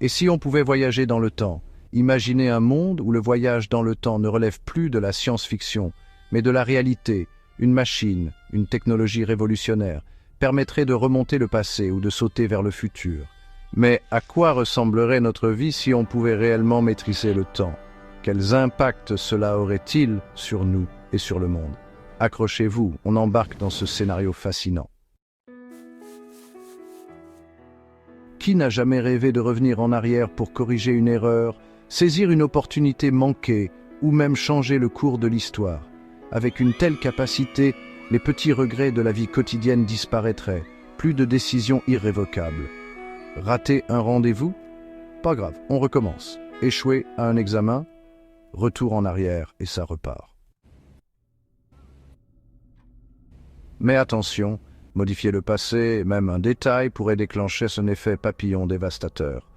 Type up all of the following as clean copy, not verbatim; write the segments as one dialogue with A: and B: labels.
A: Et si on pouvait voyager dans le temps, imaginez un monde où le voyage dans le temps ne relève plus de la science-fiction, mais de la réalité. Une machine, une technologie révolutionnaire, permettrait de remonter le passé ou de sauter vers le futur. Mais à quoi ressemblerait notre vie si on pouvait réellement maîtriser le temps? Quels impacts cela aurait-il sur nous et sur le monde? Accrochez-vous, on embarque dans ce scénario fascinant. Qui n'a jamais rêvé de revenir en arrière pour corriger une erreur, saisir une opportunité manquée ou même changer le cours de l'histoire? Avec une telle capacité, les petits regrets de la vie quotidienne disparaîtraient, plus de décisions irrévocables. Rater un rendez-vous? Pas grave, on recommence. Échouer à un examen? Retour en arrière et ça repart. Mais attention, modifier le passé, même un détail, pourrait déclencher son effet papillon dévastateur.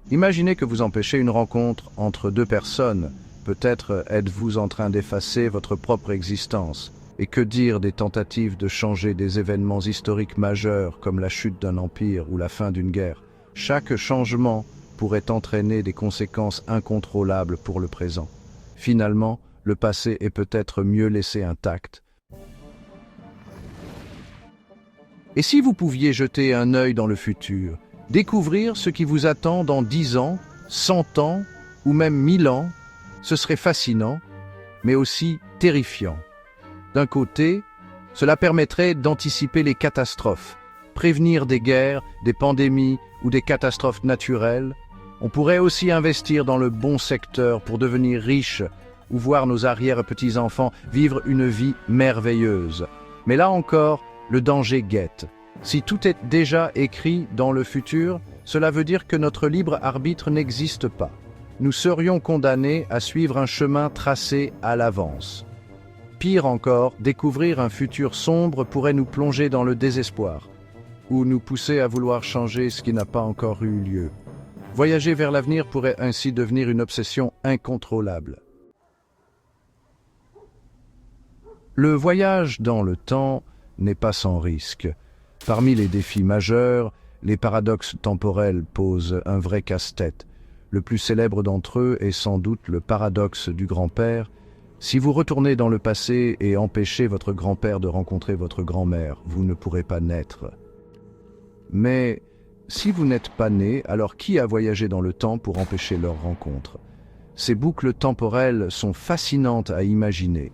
A: Imaginez que vous empêchez une rencontre entre deux personnes. Peut-être êtes-vous en train d'effacer votre propre existence. Et que dire des tentatives de changer des événements historiques majeurs comme la chute d'un empire ou la fin d'une guerre? Chaque changement pourrait entraîner des conséquences incontrôlables pour le présent. Finalement, le passé est peut-être mieux laissé intact. Et si vous pouviez jeter un œil dans le futur, découvrir ce qui vous attend dans 10 ans, 100 ans ou même 1000 ans, ce serait fascinant, mais aussi terrifiant. D'un côté, cela permettrait d'anticiper les catastrophes, prévenir des guerres, des pandémies ou des catastrophes naturelles. On pourrait aussi investir dans le bon secteur pour devenir riche ou voir nos arrière-petits-enfants vivre une vie merveilleuse. Mais là encore, le danger guette. Si tout est déjà écrit dans le futur, cela veut dire que notre libre arbitre n'existe pas. Nous serions condamnés à suivre un chemin tracé à l'avance. Pire encore, découvrir un futur sombre pourrait nous plonger dans le désespoir, ou nous pousser à vouloir changer ce qui n'a pas encore eu lieu. Voyager vers l'avenir pourrait ainsi devenir une obsession incontrôlable. Le voyage dans le temps n'est pas sans risque. Parmi les défis majeurs, les paradoxes temporels posent un vrai casse-tête. Le plus célèbre d'entre eux est sans doute le paradoxe du grand-père. Si vous retournez dans le passé et empêchez votre grand-père de rencontrer votre grand-mère, vous ne pourrez pas naître. Mais si vous n'êtes pas né, alors qui a voyagé dans le temps pour empêcher leur rencontre? Ces boucles temporelles sont fascinantes à imaginer,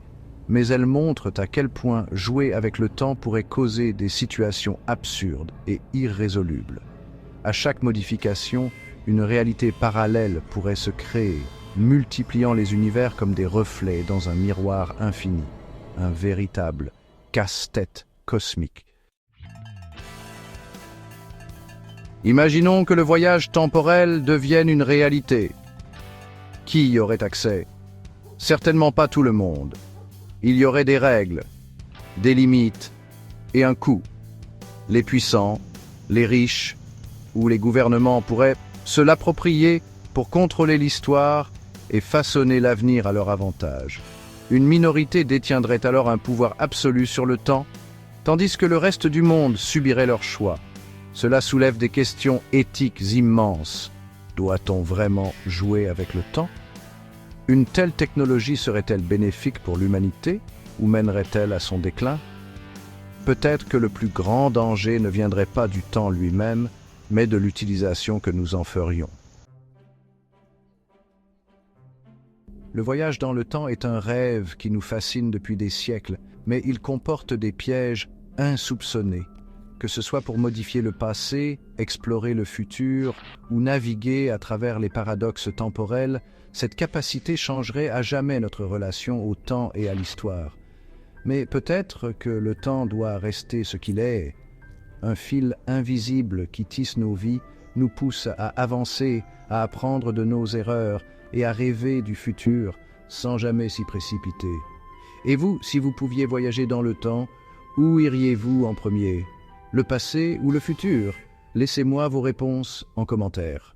A: mais elles montrent à quel point jouer avec le temps pourrait causer des situations absurdes et irrésolubles. À chaque modification, une réalité parallèle pourrait se créer, multipliant les univers comme des reflets dans un miroir infini, un véritable casse-tête cosmique. Imaginons que le voyage temporel devienne une réalité. Qui y aurait accès? Certainement pas tout le monde. Il y aurait des règles, des limites et un coût. Les puissants, les riches ou les gouvernements pourraient se l'approprier pour contrôler l'histoire et façonner l'avenir à leur avantage. Une minorité détiendrait alors un pouvoir absolu sur le temps, tandis que le reste du monde subirait leur choix. Cela soulève des questions éthiques immenses. Doit-on vraiment jouer avec le temps? Une telle technologie serait-elle bénéfique pour l'humanité ou mènerait-elle à son déclin? Peut-être que le plus grand danger ne viendrait pas du temps lui-même, mais de l'utilisation que nous en ferions. Le voyage dans le temps est un rêve qui nous fascine depuis des siècles, mais il comporte des pièges insoupçonnés. Que ce soit pour modifier le passé, explorer le futur ou naviguer à travers les paradoxes temporels, cette capacité changerait à jamais notre relation au temps et à l'histoire. Mais peut-être que le temps doit rester ce qu'il est. Un fil invisible qui tisse nos vies, nous pousse à avancer, à apprendre de nos erreurs et à rêver du futur sans jamais s'y précipiter. Et vous, si vous pouviez voyager dans le temps, où iriez-vous en premier? Le passé ou le futur? Laissez-moi vos réponses en commentaire.